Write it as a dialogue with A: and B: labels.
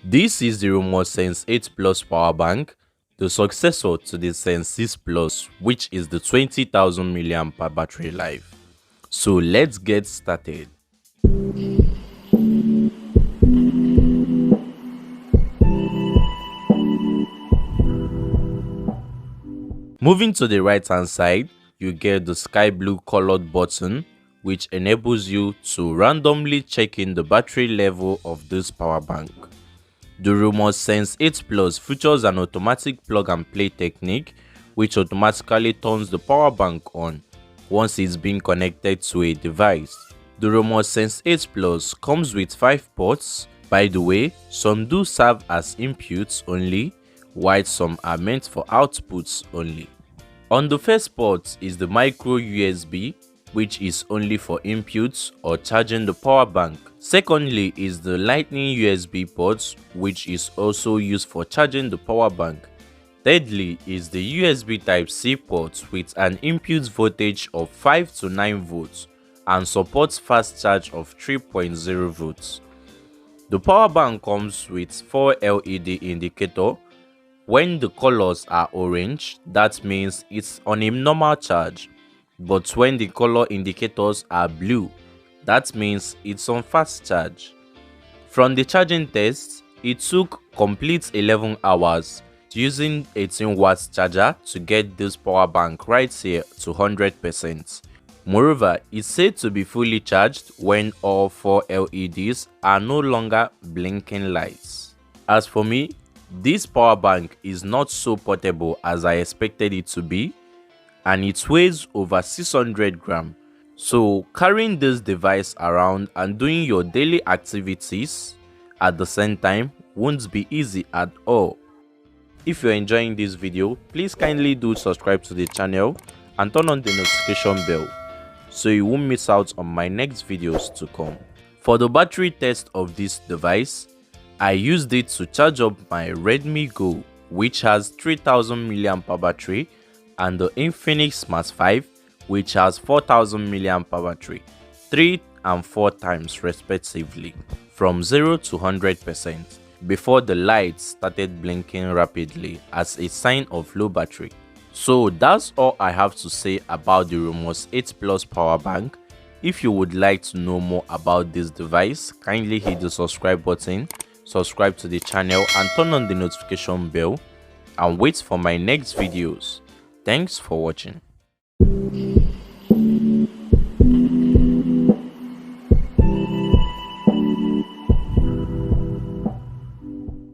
A: This is the ROMOSS Sense 8 Plus power bank, the successor to the Sense 6 Plus, which is the 20,000 mAh battery life. So let's get started. Moving to the right hand side, you get the sky blue colored button, which enables you to randomly check in the battery level of this power bank. The ROMOSS Sense 8 Plus features an automatic plug and play technique, which automatically turns the power bank on once it's been connected to a device. The ROMOSS Sense 8 Plus comes with 5 ports. By the way, some do serve as inputs only, while some are meant for outputs only. On the first port is the micro USB, which is only for inputs or charging the power bank. Secondly is the lightning USB port, which is also used for charging the power bank. Thirdly is the USB Type-C port with an input voltage of 5 to 9 volts and supports fast charge of 3.0 volts. The power bank comes with 4 LED indicators. When the colors are orange, that means it's on a normal charge. But when the color indicators are blue, that means it's on fast charge. From the charging test, it took complete 11 hours using 18 watts charger to get this power bank right here to 100%. Moreover, it's said to be fully charged when all 4 LEDs are no longer blinking lights. As for me, this power bank is not so portable as I expected it to be, and it weighs over 600 grams. So carrying this device around and doing your daily activities at the same time won't be easy at all. If you're enjoying this video, please kindly do subscribe to the channel and turn on the notification bell so you won't miss out on my next videos to come. For the battery test of this device, I used it to charge up my Redmi Go, which has 3000 mAh battery, and the Infinix Smart 5, which has 4000 mAh battery, 3 and 4 times respectively, from 0 to 100%, before the lights started blinking rapidly as a sign of low battery. So that's all I have to say about the ROMOSS 8 Plus power bank. If you would like to know more about this device, kindly hit the subscribe button, subscribe to the channel and turn on the notification bell, and wait for my next videos. Thanks for watching.